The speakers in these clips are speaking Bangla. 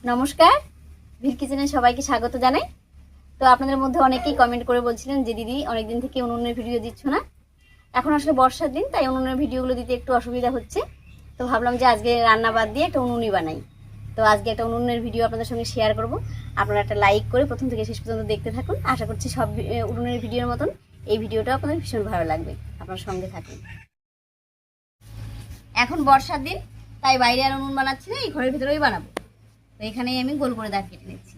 নমস্কার, ভির কিচেনে সবাইকে স্বাগত জানাই। তো আপনাদের মধ্যে অনেকেই কমেন্ট করে বলছিলেন যে দিদি অনেকদিন থেকে উনুনের ভিডিও দিচ্ছ না। এখন আসলে বর্ষার দিন, তাই উনুনের ভিডিওগুলো দিতে একটু অসুবিধা হচ্ছে। তো ভাবলাম যে আজকে রান্না বাদ দিয়ে একটা উনুনই বানাই। তো আজকে একটা উনুনের ভিডিও আপনাদের সঙ্গে শেয়ার করব। আপনারা একটা লাইক করে প্রথম থেকে শেষ পর্যন্ত দেখতে থাকুন। আশা করছি সব উনুনের ভিডিওর মতন এই ভিডিওটাও আপনাদের ভীষণ ভালো লাগবে। আপনার সঙ্গে থাকুন। এখন বর্ষার দিন, তাই বাইরে আর উনুন বানাচ্ছি না, এই ঘরের ভিতরেই বানাবো। তো এখানেই আমি গোল করে দাগ কেটে নিচ্ছি।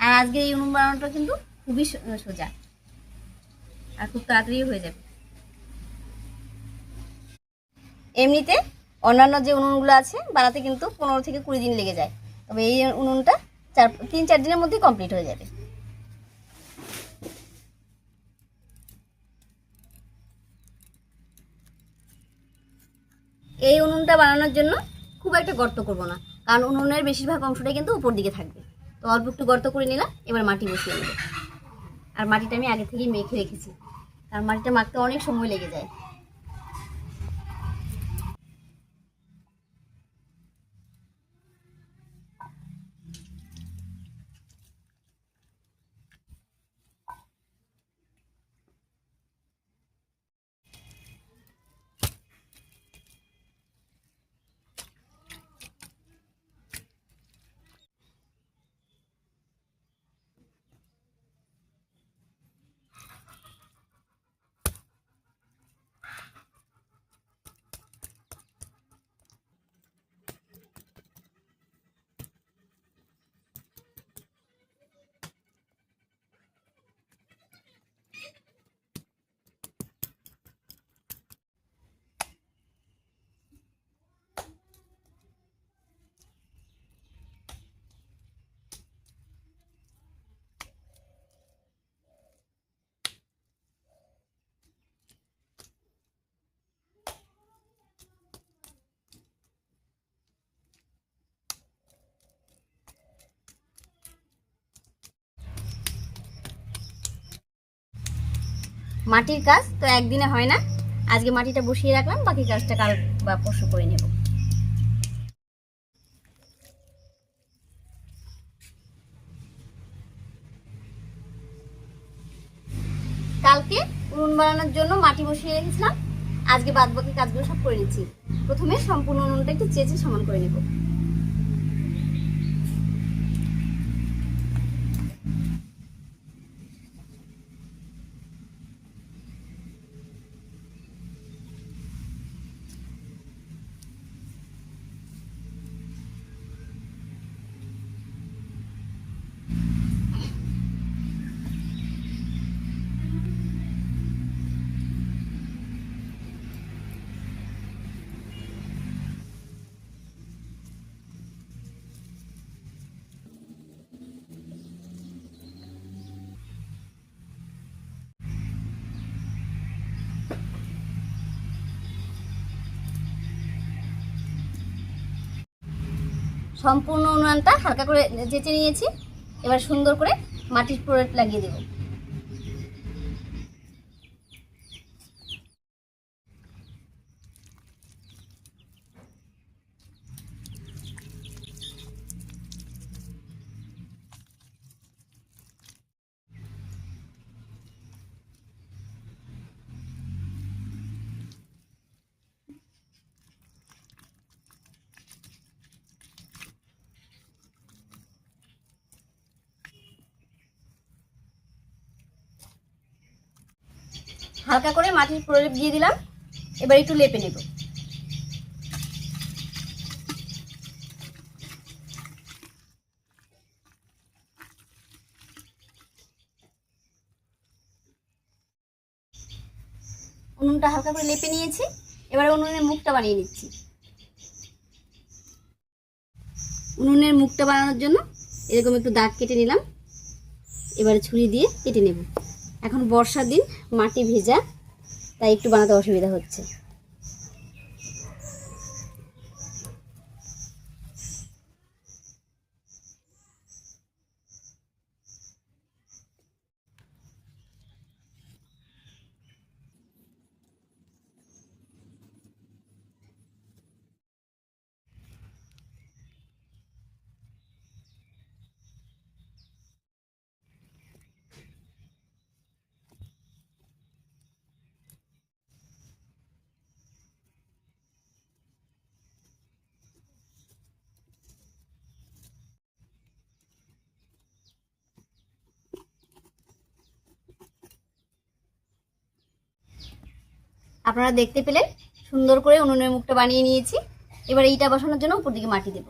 আর আজকে এই উনুন বানানোটা কিন্তু খুবই সোজা আর খুব তাড়াতাড়ি হয়ে যাবে। এমনিতে অন্যান্য যে উনুনগুলো আছে বানাতে কিন্তু 15 থেকে 20 দিন লেগে যায়, তবে এই উনুনটা 3-4 দিনের মধ্যে কমপ্লিট হয়ে যাবে। এই উনুনটা বানানোর জন্য খুব একটা গর্ত করব না, কারণ উনুনের বেশিরভাগ অংশটাই কিন্তু উপর দিকে থাকবে। তো অল্প একটু গর্ত করে নিলাম, এবার মাটি বসিয়ে নেব। আর মাটিটা আমি আগে থেকেই মেখে রেখেছি, কারণ মাটিটা মাখতে অনেক সময় লেগে যায়। মাটির কাজ তো একদিনে হয় না, আজকে মাটিটা বসিয়ে রাখলাম, বাকি কাজটা কাল বা পরশু করে নেব। কালকে উনুন বানানোর জন্য মাটি বসিয়ে রেখেছিলাম, আজকে বাদ বাকি কাজগুলো সব করে নিচ্ছি। প্রথমে সম্পূর্ণ উনুনটা একটু চেঁচে সমান করে নেব। সম্পূর্ণ উনুনটা হালকা করে চেঁচে নিয়েছি, এবার সুন্দর করে মাটির প্রলেপ লাগিয়ে দেব। হালকা করে মাটির প্রলেপ দিয়ে দিলাম, এবার একটু লেপে নেব। উনুনটা হালকা করে লেপে নিয়েছি, এবার উনুনের মুখটা বানিয়ে নিচ্ছি। উনুনের মুখটা বানানোর জন্য এরকম একটু দাগ কেটে নিলাম, এবারে ছুরি দিয়ে কেটে নেব। এখন বর্ষার দিন, মাটি ভেজা, তাই একটু বানাতে অসুবিধা হচ্ছে। আপনারা দেখতে পেলেন সুন্দর করে উনুনের মুখটা বানিয়ে নিয়েছি। এবার এইটা বসানোর জন্য উপর দিকে মাটি দেব।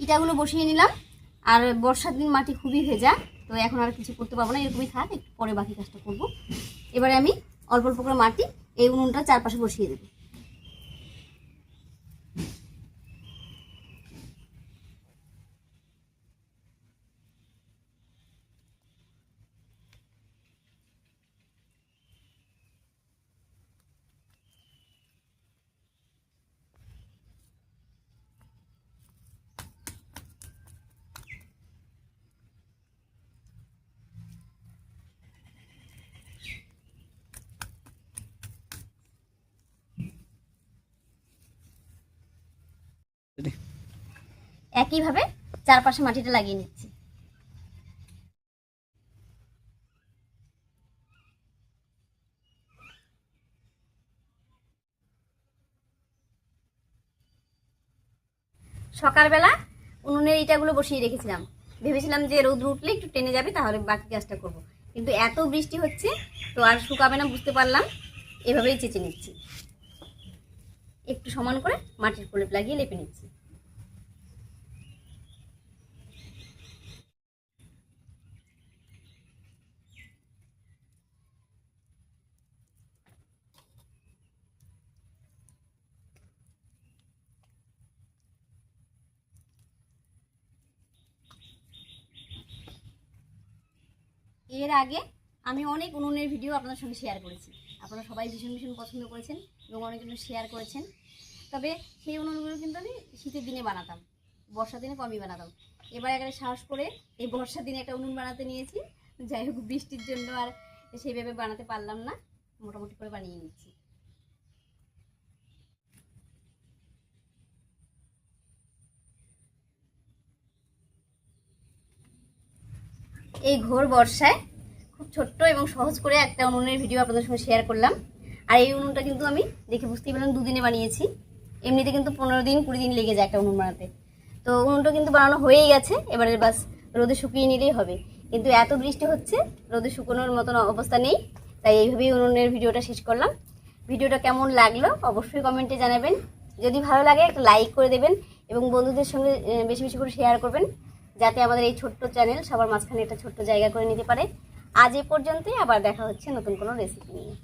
ইটাগুলো বসিয়ে নিলাম। আর বর্ষার দিন মাটি খুবই ভেজা, তো এখন আর কিছু করতে পারবো না, এরকমই থাক, একটু পরে বাকি কাজটা করব। এবারে আমি অল্প অল্প করে মাটি এই উনুনটার চারপাশে বসিয়ে দেবো। একইভাবে চারপাশে মাটিটা লাগিয়ে নিচ্ছি। সকালবেলা উনুনের ইটাগুলো বসিয়ে রেখেছিলাম, ভেবেছিলাম যে রোদ উঠলে একটু টেনে যাবে, তাহলে বাকি কাজটা করব। কিন্তু এত বৃষ্টি হচ্ছে তো আর শুকাবে না বুঝতে পারলাম, এভাবেই চেঁচে নিচ্ছি। একটু সমান করে মাটির প্রলেপ লাগিয়ে লেপে নিচ্ছি। এর আগে আমি অনেক উনুনের ভিডিও আপনাদের সঙ্গে শেয়ার করেছি, আপনারা সবাই ভীষণ ভীষণ পছন্দ করেছেন এবং অনেকজন শেয়ার করেছেন। তবে সেই উনুনগুলো কিন্তু আমি শীতের দিনে বানাতাম, বর্ষার দিনে কমই বানাতাম। এবার একেবারে সাহস করে এই বর্ষার দিনে একটা উনুন বানাতে নিয়েছি। যাই হোক, বৃষ্টির জন্য আর সেইভাবে বানাতে পারলাম না, মোটামুটি করে বানিয়ে নিচ্ছি। এই ঘোর বর্ষায় খুব ছোট্ট এবং সহজ করে একটা উনুনের ভিডিও আপনাদের সঙ্গে শেয়ার করলাম। আর এই উনুনটা কিন্তু আমি দেখে বুঝতেই পারলাম দুদিনে বানিয়েছি। এমনিতে কিন্তু 15 দিন 20 দিন লেগে যায় একটা উনুন বানাতে। তো উনুনটা কিন্তু বানানো হয়েই গেছে, এবারে বাস রোদে শুকিয়ে নিলেই হবে। কিন্তু এত বৃষ্টি হচ্ছে, রোদে শুকোনোর মতন অবস্থা নেই, তাই এইভাবেই উনুনের ভিডিওটা শেষ করলাম। ভিডিওটা কেমন লাগলো অবশ্যই কমেন্টে জানাবেন। যদি ভালো লাগে একটা লাইক করে দেবেন এবং বন্ধুদের সঙ্গে বেশি বেশি করে শেয়ার করবেন, যাতে আমাদের এই ছোট্ট চ্যানেল সবার মাঝখানে একটা ছোট্ট জায়গা করে নিতে পারে। আজ এ পর্যন্তই, আবার দেখা হচ্ছে নতুন কোনো রেসিপি নিয়ে।